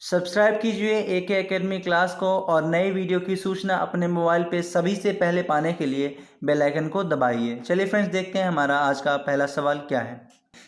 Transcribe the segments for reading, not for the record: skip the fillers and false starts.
Subscribe कीजिए एके academy class को और नई वीडियो की सूचना अपने मोबाइल पे सभी से पहले पाने के लिए बेल आइकन को दबाइए। चलिए फ्रेंड्स, देखते हैं हमारा आज का पहला सवाल क्या है।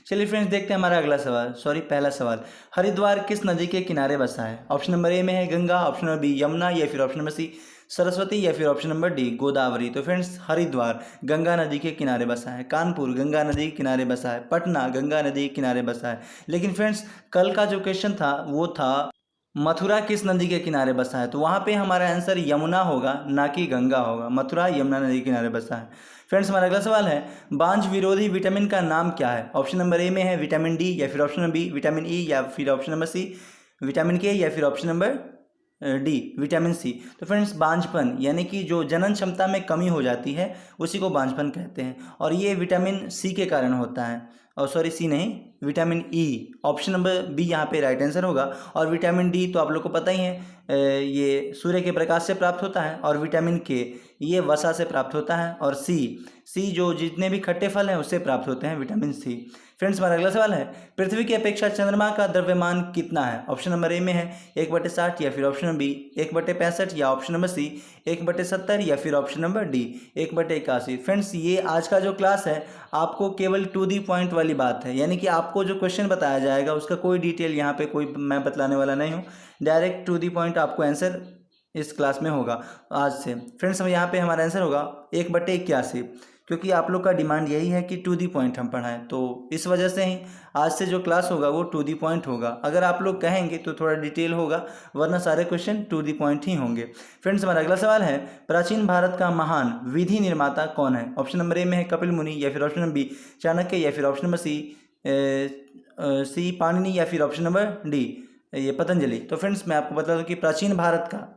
चलिए फ्रेंड्स, देखते हैं हमारा अगला सवाल पहला सवाल। हरिद्वार किस नदी के किनारे बसा है? ऑप्शन नंबर ए में है Ganga, option number B Yamuna, या फिर ऑप्शन नंबर सी सरस्वती, या फिर ऑप्शन नंबर डी गोदावरी। तो फ्रेंड्स, हरिद्वार गंगा नदी के किनारे बसा है, कानपुर गंगा नदी के किनारे बसा है, पटना गंगा नदी के किनारे बसा है। लेकिन फ्रेंड्स, कल का जो क्वेश्चन था वो था मथुरा किस नदी के किनारे बसा है, तो वहाँ पे हमारा आंसर यमुना होगा, ना कि गंगा होगा। मथुरा यमुना नदी के किनारे बसा है। फ्रेंड्स, हमारा अगला सवाल है बांझ विरोधी विटामिन का नाम क्या है? ऑप्शन नंबर ए में है विटामिन डी, या फिर option number B vitamin E, या फिर option number C vitamin K, या फिर option number D vitamin C. तो फ्रेंड्स, बांझपन यानी कि जो जनन क्षमता में कमी हो जाती है उसी को बांझपन कहते हैं, और ये विटामिन सी के कारण होता है। और सॉरी, सी नहीं, vitamin E. Option number B यहाँ पे राइट आंसर होगा। और विटामिन डी तो आप लोग को पता ही है, ये सूर्य के प्रकाश से प्राप्त होता है। और विटामिन के ये वसा से प्राप्त होता है। और सी जो जितने भी खट्टे फल हैं उससे प्राप्त होते हैं, विटामिन सी। फ्रेंड्स, हमारा अगला सवाल है पृथ्वी की अपेक्षा चंद्रमा का द्रव्यमान कितना है? ऑप्शन नंबर ए में है 1/60, या फिर ऑप्शन नंबर बी 1/65, या ऑप्शन नंबर सी 1/70, या फिर ऑप्शन नंबर डी 1/81। फ्रेंड्स, ये आज का जो क्लास है आपको केवल टू दी पॉइंट वाली बात है, यानी कि आपको जो क्वेश्चन बताया जाएगा उसका कोई डिटेल यहाँ पे कोई मैं बतलाने वाला नहीं हूँ। डायरेक्ट टू दी पॉइंट आपको आंसर इस क्लास में होगा आज से। फ्रेंड्स, हम यहाँ पे हमारा आंसर होगा 1/81, क्योंकि आप लोग का डिमांड यही है कि टू दी पॉइंट हम पढ़ाएं, तो इस वजह से ही आज से जो क्लास होगा वो टू दी पॉइंट होगा। अगर आप लोग कहेंगे तो थोड़ा डिटेल होगा, वरना सारे क्वेश्चन टू दी पॉइंट ही होंगे। फ्रेंड्स, हमारा अगला सवाल है प्राचीन भारत का महान विधि निर्माता कौन है? ऑप्शन नंबर ए में है कपिल मुनि, या फिर ऑप्शन नंबर बी चाणक्य, या फिर ऑप्शन नंबर सी पाणिनि, या फिर ऑप्शन नंबर डी ये पतंजलि। तो फ्रेंड्स, मैं आपको बता दूं कि प्राचीन भारत का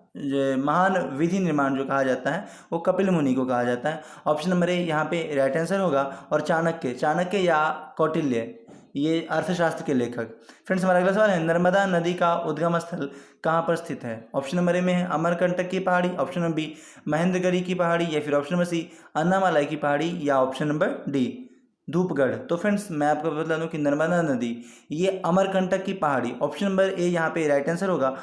महान विधि निर्माण जो कहा जाता है वो कपिल मुनि को कहा जाता है। ऑप्शन नंबर ए यहाँ पे राइट आंसर होगा। और चाणक्य या कौटिल्य ये अर्थशास्त्र के लेखक। फ्रेंड्स, हमारा अगला सवाल है नर्मदा नदी का उद्गम स्थल कहाँ पर स्थित है? ऑप्शन नंबर ए में है अमरकंटक की पहाड़ी, ऑप्शन नंबर बी महेंद्रगिरी की पहाड़ी, या फिर ऑप्शन नंबर सी अन्नामलाई की पहाड़ी, या ऑप्शन नंबर डी धूपगढ़। तो फ्रेंड्स, मैं आपको बता दूं कि नर्मदा नदी ये अमरकंटक की पहाड़ी, ऑप्शन नंबर ए यहाँ पे राइट आंसर होगा।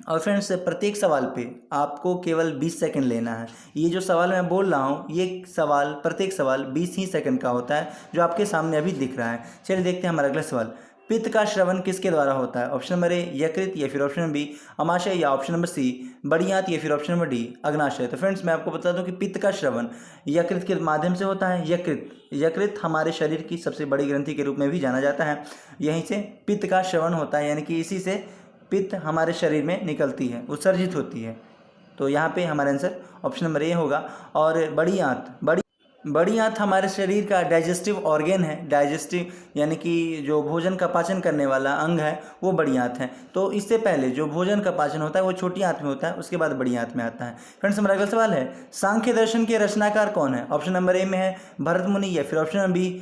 और फ्रेंड्स, प्रत्येक सवाल पे आपको केवल 20 सेकंड लेना है। ये जो सवाल मैं बोल रहा हूँ ये प्रत्येक सवाल 20 ही सेकंड का होता है, जो आपके सामने अभी दिख रहा है। चलिए देखते हैं हमारा अगला सवाल। पित्त का श्रवण किसके द्वारा होता है? ऑप्शन नंबर ए यकृत, या फिर ऑप्शन नंबर बी अमाशय, या ऑप्शन नंबर सी बड़ी आंत, या फिर ऑप्शन नंबर डी अग्नाशय। तो फ्रेंड्स, मैं आपको बता दूं कि पित्त का श्रवण यकृत के माध्यम से होता है। यकृत हमारे शरीर की सबसे बड़ी ग्रंथि के रूप में भी जाना जाता है। यहीं से पित्त का श्रवण होता है, यानी कि इसी से पित्त हमारे शरीर में निकलती है, उत्सर्जित होती है। तो यहाँ पे हमारा आंसर ऑप्शन नंबर ए होगा। और बड़ी आंत हमारे शरीर का डाइजेस्टिव ऑर्गेन है। डाइजेस्टिव यानी कि जो भोजन का पाचन करने वाला अंग है वो बड़ी आंत है। तो इससे पहले जो भोजन का पाचन होता है वो छोटी आंत में होता है, उसके बाद बड़ी आंत में आता है। फ्रेंड्स, हमारा अगला सवाल है सांख्य दर्शन के रचनाकार कौन है? ऑप्शन नंबर ए में है भरत मुनि, या फिर ऑप्शन नंबर बी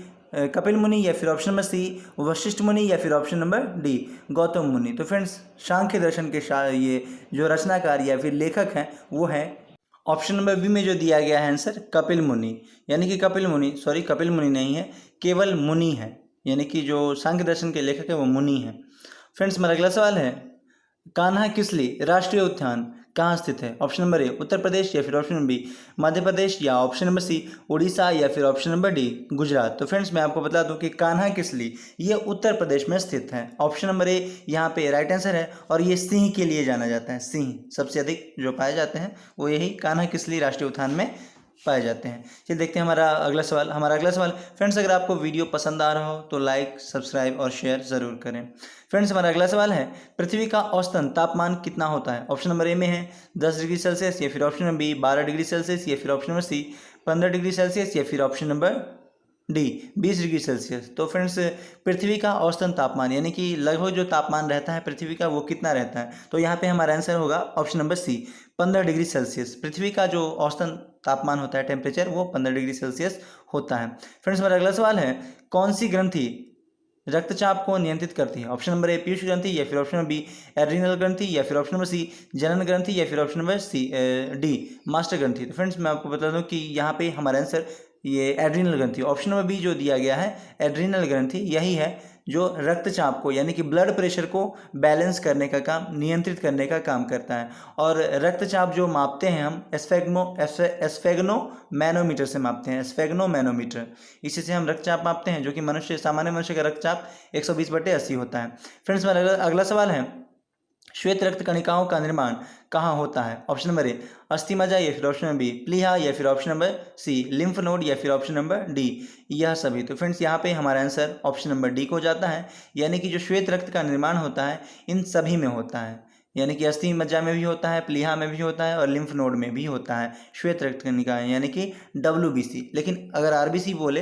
कपिल मुनि, या फिर ऑप्शन नंबर सी वशिष्ठ मुनि, या फिर ऑप्शन नंबर डी गौतम मुनि। तो फ्रेंड्स, सांख्य दर्शन के ये जो रचनाकार या फिर लेखक हैं वो है ऑप्शन नंबर बी में जो दिया गया है आंसर कपिल मुनि। यानी कि कपिल मुनि नहीं है, केवल मुनि है, यानी कि जो सांख्य दर्शन के लेखक है वो मुनि है। फ्रेंड्स, हमारा अगला सवाल है कान्हा किसली राष्ट्रीय उद्यान कहाँ स्थित है? Option number A Uttar Pradesh, या फिर option number B Madhya Pradesh, या ऑप्शन नंबर सी उड़ीसा, या फिर ऑप्शन नंबर डी गुजरात। तो फ्रेंड्स, मैं आपको बता दूं कि कान्हा किसली ये उत्तर प्रदेश में स्थित है। ऑप्शन नंबर ए यहाँ पे राइट आंसर है। और ये सिंह के लिए जाना जाता है। सिंह सबसे अधिक जो पाए जाते हैं वो यही कान्हा किसली राष्ट्रीय उद्यान में पाए जाते हैं। चलिए देखते हैं हमारा अगला सवाल। फ्रेंड्स, अगर आपको वीडियो पसंद आ रहा हो तो लाइक, सब्सक्राइब और शेयर ज़रूर करें। फ्रेंड्स, हमारा अगला सवाल है पृथ्वी का औसतन तापमान कितना होता है? ऑप्शन नंबर ए में है 10 डिग्री सेल्सियस, या फिर option number B 12 degree Celsius, या फिर option number C 15 degree Celsius, या फिर option number D 20 degree Celsius. तो फ्रेंड्स, पृथ्वी का औसतन तापमान यानी कि लगभग जो तापमान रहता है पृथ्वी का वो कितना रहता है? तो यहाँ पे हमारा आंसर होगा option number C 15 degree Celsius. पृथ्वी का जो औसतन तापमान होता है टेम्परेचर वो 15 डिग्री सेल्सियस होता है। फ्रेंड्स, हमारा अगला सवाल है कौन सी ग्रंथि रक्तचाप को नियंत्रित करती है? ऑप्शन नंबर ए पीयूष ग्रंथि, या फिर ऑप्शन नंबर बी एड्रिनल ग्रंथि, या फिर ऑप्शन नंबर सी जनन ग्रंथि, या फिर option number C D master ग्रंथि। तो फ्रेंड्स, मैं आपको बता दूं कि यहाँ पे हमारा आंसर ये एड्रिनल ग्रंथि, ऑप्शन नंबर बी जो दिया गया है एड्रिनल ग्रंथि यही है जो रक्तचाप को यानी कि ब्लड प्रेशर को बैलेंस करने का काम, नियंत्रित करने का काम करता है। और रक्तचाप जो मापते हैं हम एस्फेग्नोमैनोमीटर से मापते हैं, एस्फेग्नोमैनोमीटर, इसी से हम रक्तचाप मापते हैं, जो कि सामान्य मनुष्य का रक्तचाप 120/80 होता है। फ्रेंड्स, हमारा अगला सवाल है, श्वेत रक्त कणिकाओं का निर्माण कहाँ होता है? ऑप्शन नंबर ए अस्थिमज्जा, या फिर ऑप्शन नंबर बी प्लीहा, या फिर option number C lymph node, या फिर ऑप्शन नंबर डी यह सभी। तो फ्रेंड्स, यहाँ पे हमारा आंसर ऑप्शन नंबर डी को जाता है, यानी कि जो श्वेत रक्त का निर्माण होता है इन सभी में होता है, यानी कि अस्थि मज्जा में भी होता है, प्लीहा में भी होता है और लिम्फ नोड में भी होता है श्वेत रक्त कणिकाएं, यानी कि WBC। लेकिन अगर RBC बोले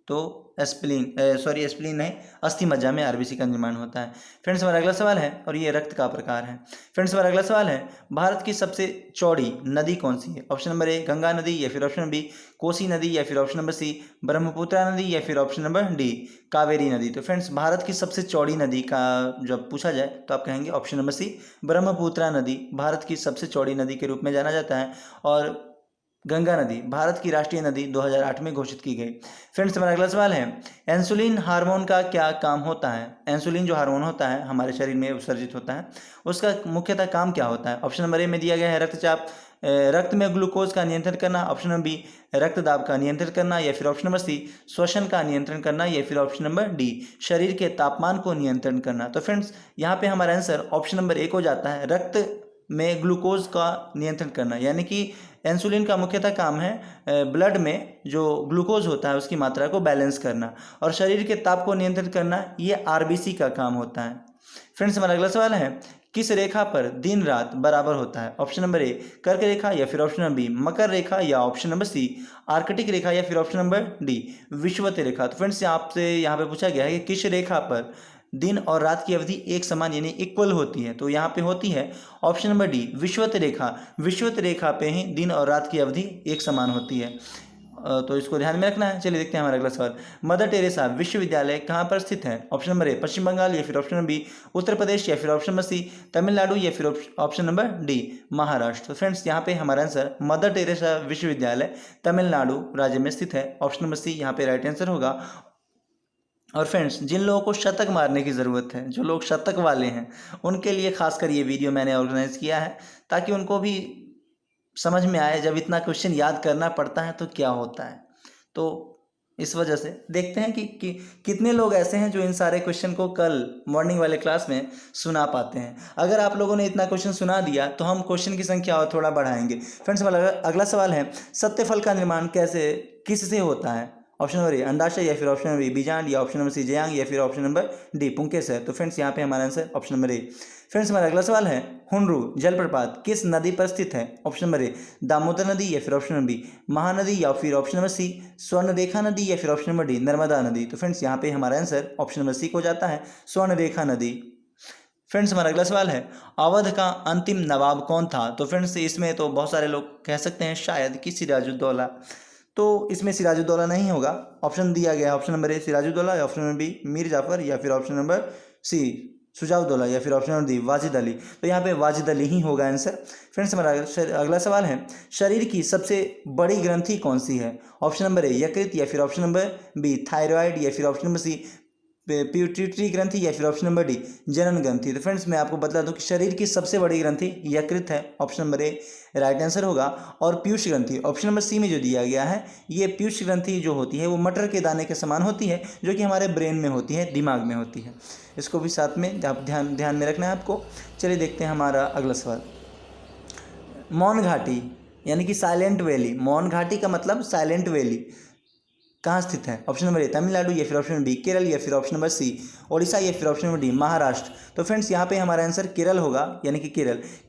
तो स्प्लीन नहीं, अस्थि मज्जा में RBC का निर्माण होता है। फ्रेंड्स, हमारा अगला सवाल है और ये रक्त का प्रकार है। फ्रेंड्स, हमारा अगला सवाल है, भारत की सबसे चौड़ी नदी कौन सी है? ऑप्शन नंबर ए गंगा नदी, या फिर ऑप्शन नंबर बी कोसी नदी, या फिर ऑप्शन नंबर सी ब्रह्मपुत्रा नदी, या फिर ऑप्शन नंबर डी कावेरी नदी। तो फ्रेंड्स, भारत की सबसे चौड़ी नदी का जब पूछा जाए तो आप कहेंगे ऑप्शन नंबर सी ब्रह्मपुत्रा नदी भारत की सबसे चौड़ी नदी के रूप में जाना जाता है। और गंगा नदी भारत की राष्ट्रीय नदी 2008 में घोषित की गई। फ्रेंड्स, हमारा अगला सवाल है, इंसुलिन हार्मोन का क्या काम होता है? इंसुलिन जो हार्मोन होता है हमारे शरीर में उत्सर्जित होता है, उसका मुख्यतः काम क्या होता है? ऑप्शन नंबर ए में दिया गया है रक्तचाप, रक्त में ग्लूकोज का नियंत्रण करना, ऑप्शन नंबर बी रक्तदाब का नियंत्रण करना, या फिर ऑप्शन नंबर सी श्वसन का नियंत्रण करना, या फिर ऑप्शन नंबर डी शरीर के तापमान को नियंत्रण करना। तो फ्रेंड्स, यहाँ पे हमारा आंसर ऑप्शन नंबर ए को जाता है, रक्त में ग्लूकोज का नियंत्रण करना, यानी कि इंसुलिन का मुख्यतः काम है ब्लड में जो ग्लूकोज होता है उसकी मात्रा को बैलेंस करना, और शरीर के ताप को नियंत्रित करना ये RBC का काम होता है। फ्रेंड्स, हमारा अगला सवाल है, किस रेखा पर दिन रात बराबर होता है? ऑप्शन नंबर ए कर्क रेखा, या फिर ऑप्शन नंबर बी मकर रेखा, या ऑप्शन नंबर सी आर्कटिक रेखा, या फिर ऑप्शन नंबर डी विषुवत रेखा। तो फ्रेंड्स, आपसे यहाँ पे पूछा गया है कि किस रेखा पर दिन और रात की अवधि एक समान यानी इक्वल होती है? तो यहाँ पे होती है ऑप्शन नंबर डी विषुवत रेखा। विषुवत रेखा पे ही दिन और रात की अवधि एक समान होती है, तो इसको ध्यान में रखना है। चलिए देखते हैं हमारा अगला सवाल, मदर टेरेसा विश्वविद्यालय कहाँ पर स्थित है? ऑप्शन नंबर ए पश्चिम बंगाल, या फिर option number B Uttar Pradesh, या फिर ऑप्शन नंबर सी तमिलनाडु, या फिर ऑप्शन नंबर डी महाराष्ट्र। तो फ्रेंड्स, यहाँ पे हमारा आंसर मदर टेरेसा विश्वविद्यालय तमिलनाडु राज्य में स्थित है, ऑप्शन नंबर सी यहाँ पे राइट आंसर होगा। और फ्रेंड्स, जिन लोगों को शतक मारने की ज़रूरत है, जो लोग शतक वाले हैं, उनके लिए खासकर ये वीडियो मैंने ऑर्गेनाइज़ किया है, ताकि उनको भी समझ में आए जब इतना क्वेश्चन याद करना पड़ता है तो क्या होता है। तो इस वजह से देखते हैं कि कितने लोग ऐसे हैं जो इन सारे क्वेश्चन को कल मॉर्निंग वाले क्लास में सुना पाते हैं। अगर आप लोगों ने इतना क्वेश्चन सुना दिया तो हम क्वेश्चन की संख्या और थोड़ा बढ़ाएंगे। फ्रेंड्स, अगला सवाल है, सत्यफल का निर्माण किससे होता है? ऑप्शन नंबर ए अंडाशय, या फिर ऑप्शन नंबर बी बीजांड, या ऑप्शन नंबर सी जयांग, या फिर ऑप्शन नंबर डी पुंकेसर। तो फ्रेंड्स, यहाँ पे हमारा answer option number A. Friends, हमारा अगला सवाल है, हुनरू जलप्रपात किस नदी पर स्थित है? ऑप्शन नंबर ए दामोदर नदी, या फिर ऑप्शन नंबर बी महानदी, या फिर ऑप्शन नंबर सी स्वर्णरेखा नदी, या फिर ऑप्शन नंबर डी नर्मदा नदी। तो फ्रेंड्स, यहाँ पे हमारा आंसर ऑप्शन नंबर सी को जाता है, स्वर्णरेखा नदी। फ्रेंड्स, हमारा अगला सवाल है, अवध का अंतिम नवाब कौन था? तो फ्रेंड्स, इसमें तो बहुत सारे लोग कह सकते हैं शायद कि सिराजुद्दौला, तो इसमें सिराजुद्दौला नहीं होगा। ऑप्शन दिया गया है ऑप्शन नंबर ए सिराजुद्दौला, या option number B Mir Jafar, या फिर ऑप्शन नंबर सी शुजाउद्दौला, या फिर option number D Wajid Ali. तो यहाँ पे वाजिद अली ही होगा आंसर। फ्रेंड्स, हमारा अगला सवाल है, शरीर की सबसे बड़ी ग्रंथि कौन सी है? ऑप्शन नंबर ए यकृत, या फिर ऑप्शन नंबर बी थायराइड, या फिर ऑप्शन नंबर सी पिट्यूटरी ग्रंथि, या फिर ऑप्शन नंबर डी जनन ग्रंथि। तो फ्रेंड्स, मैं आपको बता दूं कि शरीर की सबसे बड़ी ग्रंथि यकृत है, option number A right answer होगा। और पीयूष ग्रंथि ऑप्शन नंबर सी में जो दिया गया है, ये पीयूष ग्रंथि जो होती है वो मटर के दाने के समान होती है, जो कि हमारे ब्रेन में होती है, दिमाग में होती है। इसको भी साथ में ध्यान में रखना है आपको। चलिए देखते हैं हमारा अगला सवाल, मौन घाटी यानी कि साइलेंट वैली, मौन घाटी का मतलब साइलेंट वैली कहाँ स्थित है? ऑप्शन नंबर ए तमिलनाडु, या फिर ऑप्शन नंबर बी केरल, या फिर ऑप्शन नंबर सी ओडिशा, या फिर ऑप्शन नंबर डी महाराष्ट्र। तो फ्रेंड्स, यहाँ पे हमारा आंसर केरल होगा, यानी कि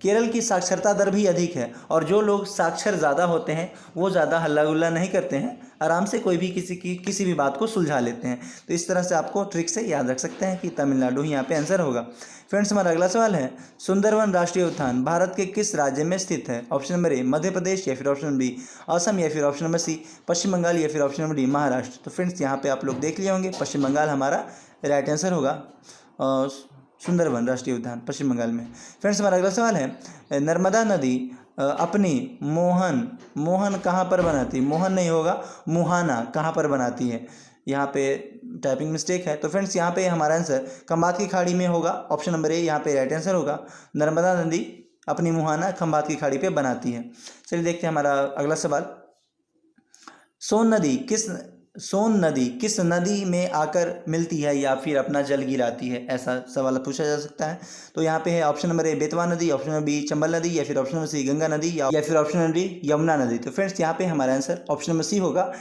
केरल की साक्षरता दर भी अधिक है, और जो लोग साक्षर ज़्यादा होते हैं वो ज़्यादा हल्ला गुल्ला नहीं करते हैं, आराम से कोई भी किसी भी बात को सुलझा लेते हैं। तो इस तरह से आपको ट्रिक से याद रख सकते हैं कि तमिलनाडु ही यहाँ पे आंसर होगा। फ्रेंड्स, हमारा अगला सवाल है, सुंदरवन राष्ट्रीय उद्यान भारत के किस राज्य में स्थित है? Option number A Madhya Pradesh, या फिर ऑप्शन नंबर बी असम, या फिर ऑप्शन नंबर सी पश्चिम बंगाल, या फिर ऑप्शन नंबर डी महाराष्ट्र। तो फ्रेंड्स, यहाँ पे आप लोग देख लिए होंगे, पश्चिम बंगाल हमारा राइट आंसर होगा। सुंदरवन राष्ट्रीय उद्यान पश्चिम बंगाल में। फ्रेंड्स, हमारा अगला सवाल है, नर्मदा नदी अपनी मोहन कहाँ पर बनाती? मोहन नहीं होगा, मुहाना कहाँ पर बनाती है? यहाँ पे टाइपिंग मिस्टेक है। तो फ्रेंड्स यहाँ पे हमारा आंसर खंभात की खाड़ी में होगा। ऑप्शन नंबर ए यहाँ पे राइट आंसर होगा। नर्मदा नदी अपनी मुहाना खंभात की खाड़ी पे बनाती है। चलिए देखते हैं हमारा अगला सवाल। सोन नदी किस नदी में आकर मिलती है या फिर अपना जल गिराती है, ऐसा सवाल पूछा जा सकता है। तो यहाँ पे है ऑप्शन नंबर ए बेतवा नदी, ऑप्शन नंबर बी चंबल नदी, या फिर ऑप्शन नंबर सी गंगा नदी, या फिर ऑप्शन नंबर डी यमुना नदी। तो फ्रेंड्स यहाँ पे हमारा आंसर ऑप्शन नंबर सी होगा,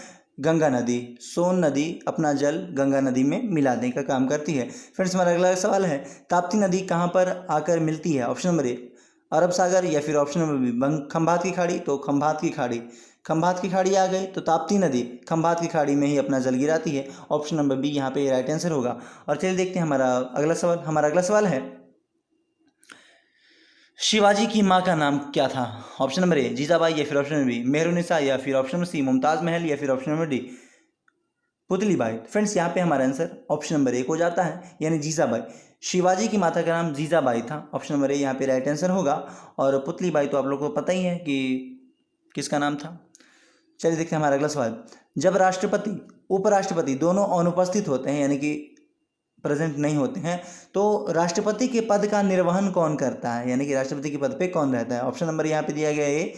गंगा नदी। सोन नदी अपना जल गंगा नदी में मिलाने का काम करती है। फ्रेंड्स हमारा अगला सवाल है, ताप्ती नदी कहाँ पर आकर मिलती है। ऑप्शन नंबर ए अरब सागर, या फिर ऑप्शन नंबर बी खंभात की खाड़ी। तो खंभात की खाड़ी आ गई, तो ताप्ती नदी खंभात की खाड़ी में ही अपना जल गिराती है। ऑप्शन नंबर बी यहाँ पे राइट आंसर होगा। और चलिए देखते हैं हमारा अगला सवाल है, शिवाजी की माँ का नाम क्या था। ऑप्शन नंबर ए जीजाबाई, या फिर ऑप्शन नंबर बी मेहरुनिसा, या फिर ऑप्शन नंबर सी मुमताज महल, या फिर option number D Putlibai. Friends यहाँ पे हमारा आंसर ऑप्शन नंबर ए को जाता है, यानी जीजाबाई। शिवाजी की माता का नाम जीजाबाई था। ऑप्शन नंबर ए यहाँ पे राइट आंसर होगा। और पुतलीबाई तो आप लोगों को पता ही है कि किसका नाम था। चलिए देखते हैं हमारा अगला सवाल। जब राष्ट्रपति उपराष्ट्रपति दोनों अनुपस्थित होते हैं, यानी कि प्रेजेंट नहीं होते हैं, तो राष्ट्रपति के पद का निर्वहन कौन करता है, यानी कि राष्ट्रपति के पद पे कौन रहता है। ऑप्शन नंबर यहाँ पे दिया गया है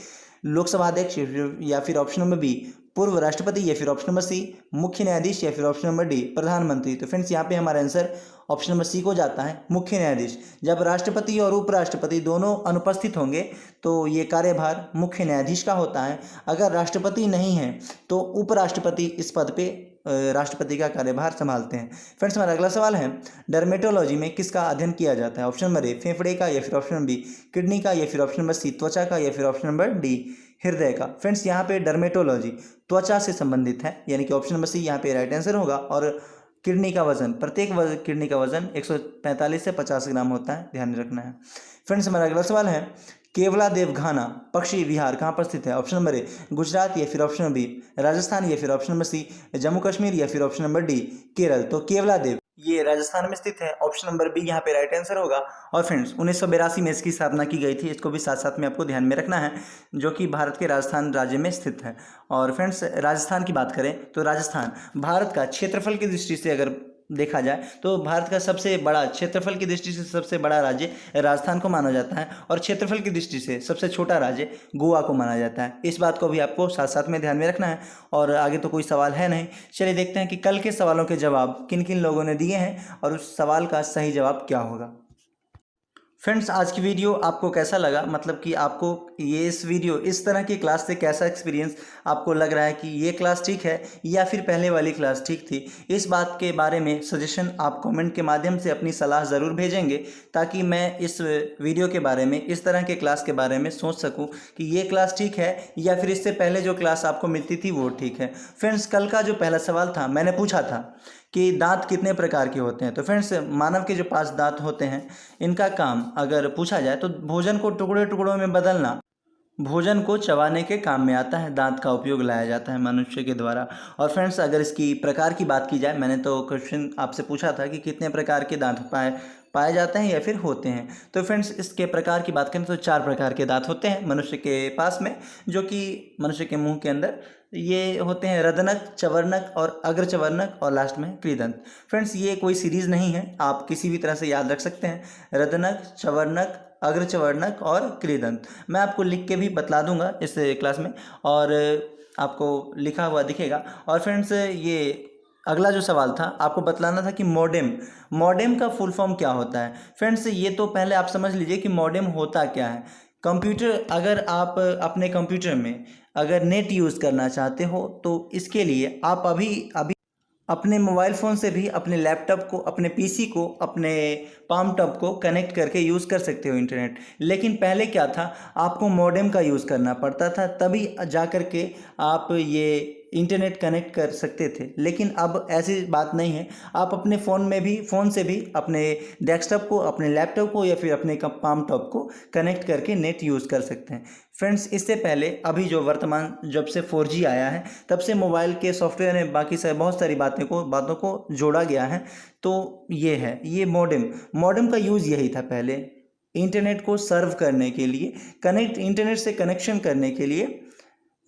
लोकसभा अध्यक्ष, या फिर ऑप्शन नंबर बी पूर्व राष्ट्रपति, या फिर ऑप्शन नंबर सी मुख्य न्यायाधीश, या फिर ऑप्शन नंबर डी प्रधानमंत्री। तो फ्रेंड्स यहाँ पे हमारा आंसर ऑप्शन नंबर सी को जाता है, मुख्य न्यायाधीश। जब राष्ट्रपति और उपराष्ट्रपति दोनों अनुपस्थित होंगे तो ये कार्यभार मुख्य न्यायाधीश का होता है। अगर राष्ट्रपति नहीं है तो उपराष्ट्रपति इस पद पे राष्ट्रपति का कार्यभार संभालते हैं। फ्रेंड्स हमारा अगला सवाल है, डर्मेटोलॉजी में किसका अध्ययन किया जाता है। ऑप्शन नंबर ए फेफड़े का, या फिर ऑप्शन नंबर बी किडनी का, या फिर ऑप्शन नंबर सी त्वचा का, या फिर ऑप्शन नंबर डी हृदय का। फ्रेंड्स यहाँ पे डर्मेटोलॉजी त्वचा से संबंधित है, यानी कि ऑप्शन नंबर सी यहाँ पे राइट आंसर होगा। और किडनी का वजन, प्रत्येक किडनी का वजन 145 से 50 ग्राम होता है, ध्यान रखना है। फ्रेंड्स हमारा अगला सवाल है, केवला देवघाना पक्षी विहार कहाँ पर स्थित है। ऑप्शन नंबर ए गुजरात, या फिर ऑप्शन नंबर बी राजस्थान, या फिर option number C Jammu Kashmir, या फिर ऑप्शन नंबर डी केरल। तो केवला देव ये राजस्थान में स्थित है। ऑप्शन नंबर बी यहाँ पे राइट आंसर होगा। और फ्रेंड्स 1982 में इसकी स्थापना की गई थी, इसको भी साथ साथ में आपको ध्यान में रखना है, जो कि भारत के राजस्थान राज्य में स्थित है। और फ्रेंड्स राजस्थान की बात करें तो राजस्थान भारत का क्षेत्रफल की दृष्टि से अगर देखा जाए तो भारत का सबसे बड़ा क्षेत्रफल की दृष्टि से सबसे बड़ा राज्य राजस्थान को माना जाता है, और क्षेत्रफल की दृष्टि से सबसे छोटा राज्य गोवा को माना जाता है। इस बात को भी आपको साथ साथ में ध्यान में रखना है। और आगे तो कोई सवाल है नहीं, चलिए देखते हैं कि कल के सवालों के जवाब किन किन लोगों ने दिए हैं और उस सवाल का सही जवाब क्या होगा। फ्रेंड्स आज की वीडियो आपको कैसा लगा, मतलब कि आपको इस वीडियो इस तरह की क्लास से कैसा एक्सपीरियंस आपको लग रहा है कि ये क्लास ठीक है या फिर पहले वाली क्लास ठीक थी। इस बात के बारे में सजेशन आप कमेंट के माध्यम से अपनी सलाह ज़रूर भेजेंगे, ताकि मैं इस वीडियो के बारे में, इस तरह के क्लास के बारे में सोच सकूं कि ये क्लास ठीक है या फिर इससे पहले जो क्लास आपको मिलती थी वो ठीक है। फ्रेंड्स कल का जो पहला सवाल था, मैंने पूछा था कि दांत कितने प्रकार के होते हैं। तो फ्रेंड्स मानव के जो 5 दांत होते हैं, इनका काम अगर पूछा जाए तो भोजन को टुकड़े टुकड़ों में बदलना, भोजन को चबाने के काम में आता है। दांत का उपयोग लाया जाता है मनुष्य के द्वारा। और फ्रेंड्स अगर इसकी प्रकार की बात की जाए, मैंने तो क्वेश्चन आपसे पूछा था कि कितने प्रकार के दांत पाए जाते हैं या फिर होते हैं। तो फ्रेंड्स इसके प्रकार की बात करें तो 4 प्रकार के दांत होते हैं मनुष्य के पास में, जो कि मनुष्य के मुंह के अंदर ये होते हैं रदनक, चवर्णक और अग्रचवर्णक, और लास्ट में कृदंत। फ्रेंड्स ये कोई सीरीज़ नहीं है, आप किसी भी तरह से याद रख सकते हैं, रदनक, चवर्णक, अग्रचवर्णक और कृदंत। मैं आपको लिख के भी बतला दूंगा इस क्लास में, और आपको लिखा हुआ दिखेगा। और फ्रेंड्स ये अगला जो सवाल था आपको बतलाना था कि मॉडेम का फुल फॉर्म क्या होता है। फ्रेंड्स ये तो पहले आप समझ लीजिए कि मॉडेम होता क्या है। कंप्यूटर, अगर आप अपने कंप्यूटर में अगर नेट यूज़ करना चाहते हो तो इसके लिए आप अभी अपने मोबाइल फ़ोन से भी अपने लैपटॉप को, अपने पीसी को, अपने पाम टॉप को कनेक्ट करके यूज़ कर सकते हो इंटरनेट। लेकिन पहले क्या था, आपको मॉडेम का यूज़ करना पड़ता था, तभी जा कर के आप ये इंटरनेट कनेक्ट कर सकते थे। लेकिन अब ऐसी बात नहीं है, आप अपने फ़ोन से भी अपने डेस्कटॉप को, अपने लैपटॉप को या फिर अपने पाम टॉप को कनेक्ट करके नेट यूज़ कर सकते हैं। फ्रेंड्स इससे पहले अभी जो वर्तमान जब से 4G आया है तब से मोबाइल के सॉफ्टवेयर में बाकी बहुत सारी बातों को जोड़ा गया है। तो ये है, ये मॉडेम का यूज़ यही था पहले, इंटरनेट को सर्व करने के लिए, इंटरनेट से कनेक्शन करने के लिए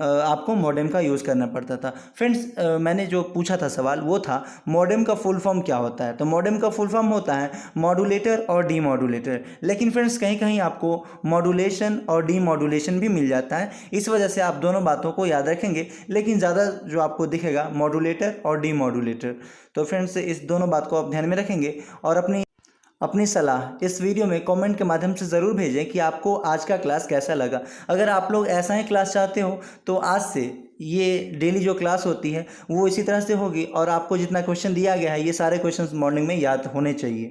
आपको मॉडेम का यूज़ करना पड़ता था। फ्रेंड्स, मैंने जो पूछा था सवाल वो था मॉडेम का फुल फॉर्म क्या होता है। तो मॉडेम का फुल फॉर्म होता है मॉड्यूलेटर और डीमॉड्यूलेटर। लेकिन फ्रेंड्स, कहीं कहीं आपको मॉड्यूलेशन और डीमॉड्यूलेशन भी मिल जाता है, इस वजह से आप दोनों बातों को याद रखेंगे। लेकिन ज़्यादा जो आपको दिखेगा मॉड्यूलेटर और डीमॉड्यूलेटर। तो फ्रेंड्स, इस दोनों बात को आप ध्यान में रखेंगे और अपनी सलाह इस वीडियो में कमेंट के माध्यम से ज़रूर भेजें कि आपको आज का क्लास कैसा लगा। अगर आप लोग ऐसा ही क्लास चाहते हो तो आज से ये डेली जो क्लास होती है वो इसी तरह से होगी और आपको जितना क्वेश्चन दिया गया है ये सारे क्वेश्चन मॉर्निंग में याद होने चाहिए,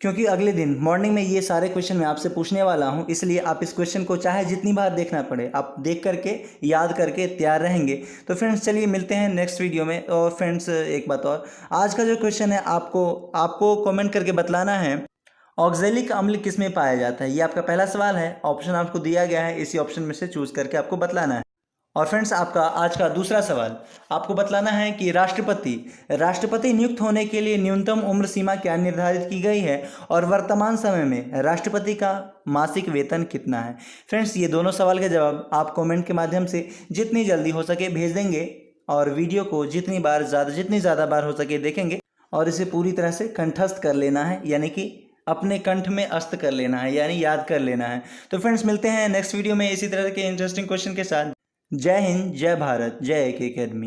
क्योंकि अगले दिन मॉर्निंग में ये सारे क्वेश्चन मैं आपसे पूछने वाला हूँ। इसलिए आप इस क्वेश्चन को चाहे जितनी बार देखना पड़े आप देख करके याद करके तैयार रहेंगे। तो फ्रेंड्स, चलिए मिलते हैं नेक्स्ट वीडियो में। और फ्रेंड्स, एक बात और, आज का जो क्वेश्चन है आपको कमेंट करके बतलाना है ऑक्जेलिक अम्ल किस में पाया जाता है। ये आपका पहला सवाल है। ऑप्शन आपको दिया गया है, इसी ऑप्शन में से चूज करके आपको बतलाना है। और फ्रेंड्स, आपका आज का दूसरा सवाल, आपको बतलाना है कि राष्ट्रपति नियुक्त होने के लिए न्यूनतम उम्र सीमा क्या निर्धारित की गई है और वर्तमान समय में राष्ट्रपति का मासिक वेतन कितना है। फ्रेंड्स, ये दोनों सवाल के जवाब आप कमेंट के माध्यम से जितनी जल्दी हो सके भेज देंगे और वीडियो को जितनी ज़्यादा बार हो सके देखेंगे और इसे पूरी तरह से कंठस्थ कर लेना है, यानी कि अपने कंठ में अस्त कर लेना है, यानी याद कर लेना है। तो फ्रेंड्स, मिलते हैं नेक्स्ट वीडियो में इसी तरह के इंटरेस्टिंग क्वेश्चन के साथ। जय हिंद, जय भारत, जय AK अकेडमी।